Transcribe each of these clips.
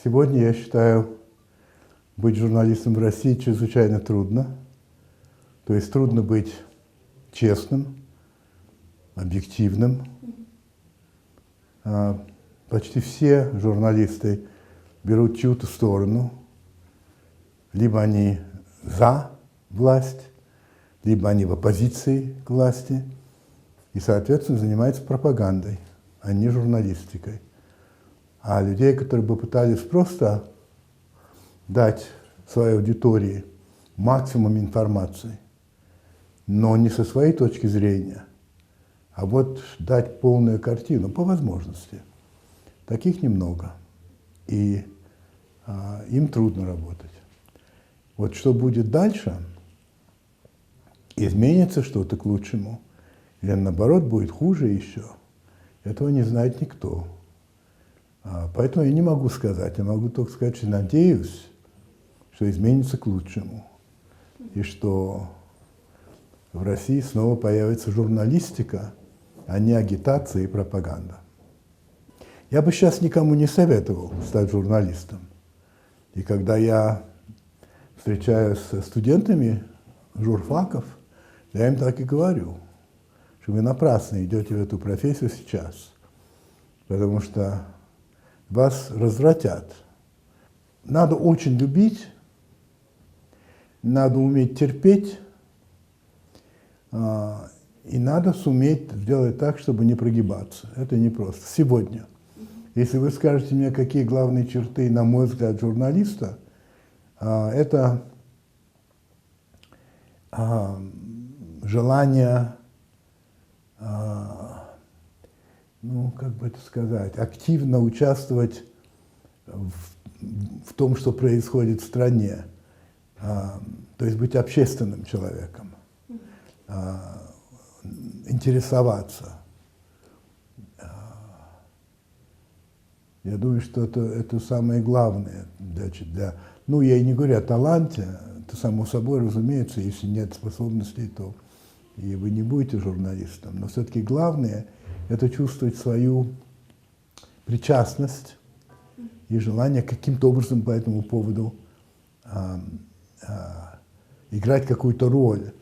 Сегодня, я считаю, быть журналистом в России чрезвычайно трудно. То есть трудно быть честным, объективным. Почти все журналисты берут чью-то сторону. Либо они за власть, либо они в оппозиции к власти. И, соответственно, занимаются пропагандой, а не журналистикой. А людей, которые бы пытались просто дать своей аудитории максимум информации, но не со своей точки зрения, а вот дать полную картину по возможности. Таких немного, и им трудно работать. Вот что будет дальше, изменится что-то к лучшему, или наоборот будет хуже еще, этого не знает никто. Поэтому я не могу сказать, я могу только сказать, что надеюсь, что изменится к лучшему, и что в России снова появится журналистика, а не агитация и пропаганда. Я бы сейчас никому не советовал стать журналистом. И когда я встречаюсь со студентами журфаков, я им так и говорю, что вы напрасно идете в эту профессию сейчас, потому что вас развратят. Надо очень любить, надо уметь терпеть, и надо суметь сделать так, чтобы не прогибаться. Это непросто. Сегодня. Если вы скажете мне, какие главные черты, на мой взгляд, журналиста, это желание, ну, как бы это сказать, активно участвовать в том, что происходит в стране, то есть быть общественным человеком, интересоваться. Я думаю, что это самое главное ну, я и не говорю о таланте, это само собой, разумеется, если нет способностей, то и вы не будете журналистом. Но все-таки главное – это чувствовать свою причастность и желание каким-то образом по этому поводу играть какую-то роль,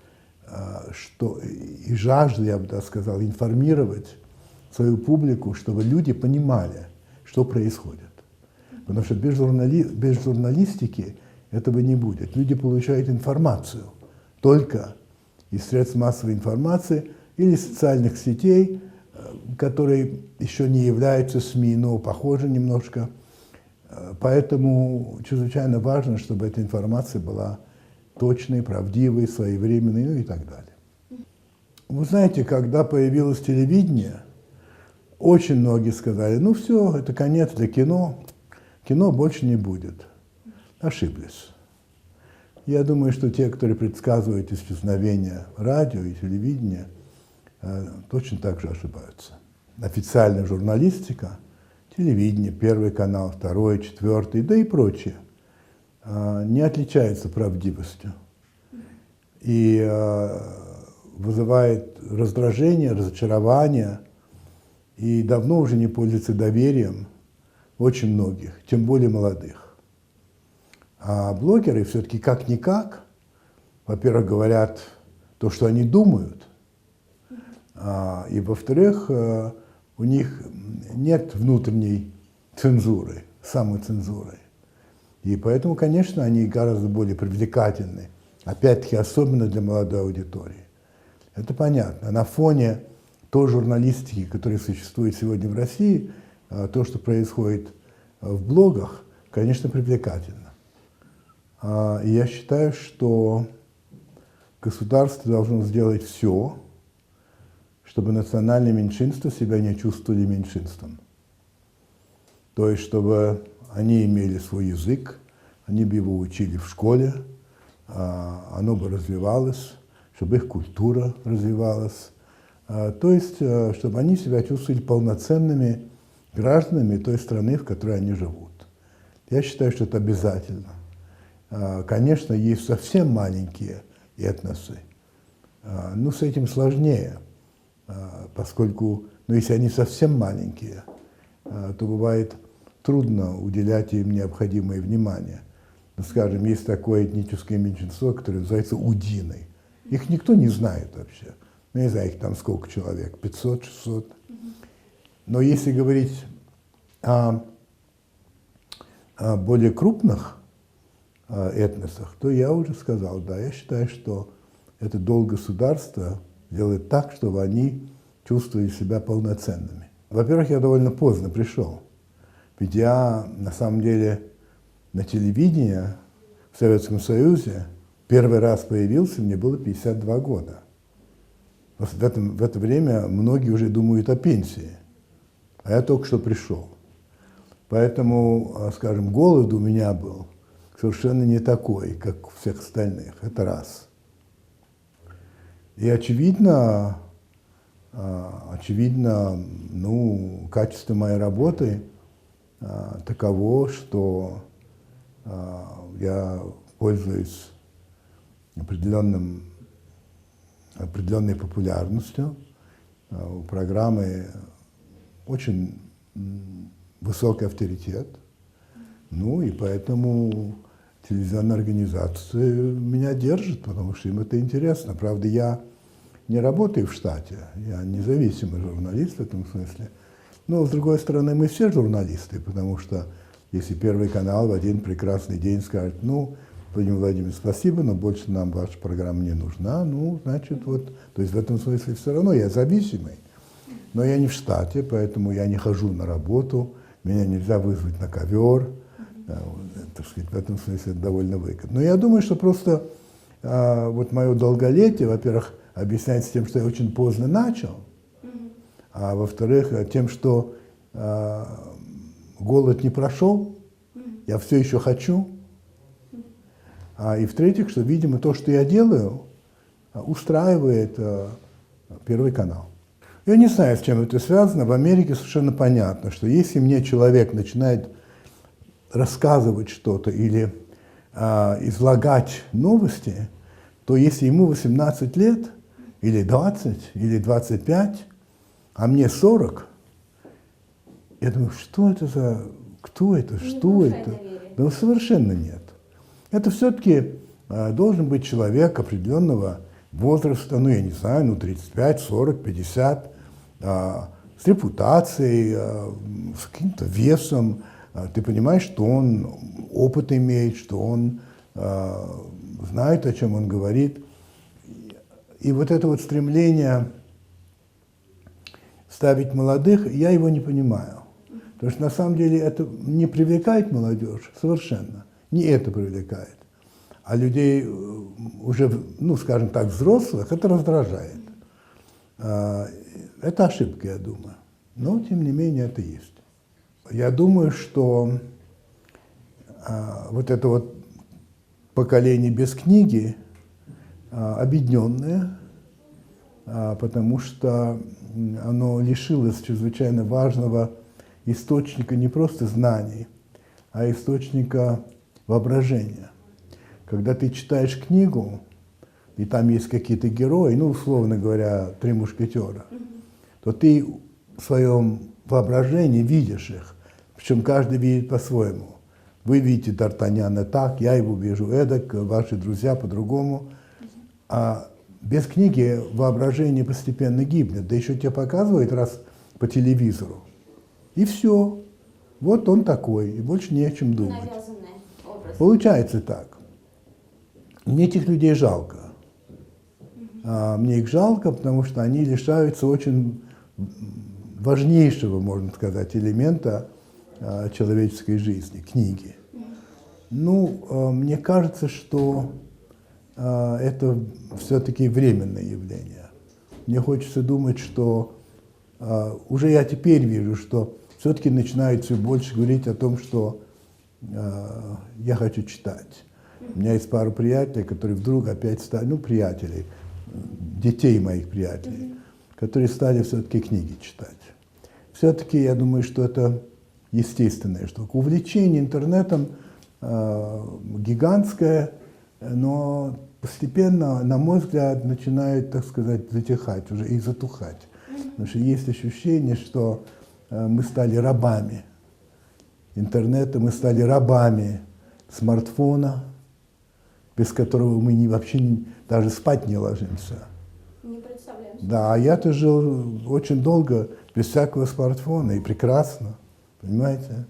и жажда, я бы так сказал, информировать свою публику, чтобы люди понимали, что происходит. Потому что без журналистики этого не будет. Люди получают информацию только из средств массовой информации или социальных сетей, которые еще не являются СМИ, но похожи немножко. Поэтому чрезвычайно важно, чтобы эта информация была точной, правдивой, своевременной, ну и так далее. Вы знаете, когда появилось телевидение, очень многие сказали, ну все, это конец для кино, кино больше не будет. Ошиблись. Я думаю, что те, которые предсказывают исчезновение радио и телевидения, точно так же ошибаются. Официальная журналистика, телевидение, Первый канал, Второй, Четвертый, да и прочее, не отличается правдивостью и вызывает раздражение, разочарование, и давно уже не пользуется доверием очень многих, тем более молодых. А блогеры все-таки как-никак, во-первых, говорят то, что они думают, и, во-вторых, у них нет внутренней цензуры, самоцензуры. И поэтому, конечно, они гораздо более привлекательны, опять-таки, особенно для молодой аудитории. Это понятно. На фоне той журналистики, которая существует сегодня в России, то, что происходит в блогах, конечно, привлекательно. И я считаю, что государство должно сделать все, чтобы национальные меньшинства себя не чувствовали меньшинством. То есть, чтобы они имели свой язык, они бы его учили в школе, оно бы развивалось, чтобы их культура развивалась. То есть, чтобы они себя чувствовали полноценными гражданами той страны, в которой они живут. Я считаю, что это обязательно. Конечно, есть совсем маленькие этносы, но с этим сложнее, поскольку, если они совсем маленькие, то бывает трудно уделять им необходимое внимание. Ну, скажем, есть такое этническое меньшинство, которое называется удины. Их никто не знает вообще. Ну, не знаю, их там сколько человек, 500, 600. Но если говорить о более крупных этносах, то я уже сказал, да, я считаю, что это долг государства делать так, чтобы они чувствовали себя полноценными. Во-первых, я довольно поздно пришел. Ведь я, на самом деле, на телевидении в Советском Союзе первый раз появился, мне было 52 года. В это время многие уже думают о пенсии, а я только что пришел. Поэтому, скажем, голод у меня был совершенно не такой, как у всех остальных. Это раз. И очевидно, ну, качество моей работы таково, что я пользуюсь определенной популярностью. У программы очень высокий авторитет. Ну и поэтому телевизионная организация меня держит, потому что им это интересно. Правда, я не работаю в штате, я независимый журналист в этом смысле. Но, с другой стороны, мы все журналисты, потому что если Первый канал в один прекрасный день скажет, ну, Владимир Владимирович, спасибо, но больше нам ваша программа не нужна, ну, значит, вот, то есть в этом смысле все равно я зависимый. Но я не в штате, поэтому я не хожу на работу, меня нельзя вызвать на ковер, так сказать, в этом смысле это довольно выгодно. Но я думаю, что просто вот мое долголетие, во-первых, объясняется тем, что я очень поздно начал, а во-вторых, тем, что голод не прошел, я все еще хочу, и в-третьих, что, видимо, то, что я делаю, устраивает Первый канал. Я не знаю, с чем это связано. В Америке совершенно понятно, что если мне человек начинает рассказывать что-то или излагать новости, то если ему 18 лет, или 20, или 25, а мне 40, я думаю, что это за... Кто это? Что это? Да совершенно нет. Это все-таки должен быть человек определенного возраста, ну, я не знаю, ну, 35, 40, 50, с репутацией, с каким-то весом. Ты понимаешь, что он опыт имеет, что он знает, о чем он говорит. И вот это вот стремление ставить молодых, я его не понимаю. Потому что на самом деле это не привлекает молодежь совершенно. Не это привлекает. А людей уже, ну, скажем так, взрослых, это раздражает. Это ошибка, я думаю. Но, тем не менее, это есть. Я думаю, что вот это вот поколение без книги объединенное, потому что оно лишилось чрезвычайно важного источника не просто знаний, а источника воображения. Когда ты читаешь книгу, и там есть какие-то герои, ну, условно говоря, «Три мушкетера», то ты в своем воображении видишь их, причем каждый видит по-своему. Вы видите Д'Артаньяна так, я его вижу эдак, ваши друзья по-другому. А без книги воображение постепенно гибнет, да еще тебе показывают раз по телевизору. И все. Вот он такой, и больше не о чем думать. Получается так. Мне этих людей жалко. Мне их жалко, потому что они лишаются очень важнейшего, можно сказать, элемента человеческой жизни, книги. Ну, мне кажется, что это все-таки временное явление. Мне хочется думать, что уже я теперь вижу, что все-таки начинают все больше говорить о том, что я хочу читать. У меня есть пару приятелей, которые вдруг опять стали, ну, приятелей, детей моих приятелей, которые стали все-таки книги читать. Все-таки я думаю, что это естественная штука. Увлечение интернетом гигантское, но постепенно, на мой взгляд, начинает, так сказать, затихать уже и затухать. Потому что есть ощущение, что мы стали рабами интернета, мы стали рабами смартфона, без которого мы вообще даже спать не ложимся. Не представляем. Да, а я-то жил очень долго без всякого смартфона, и прекрасно, понимаете?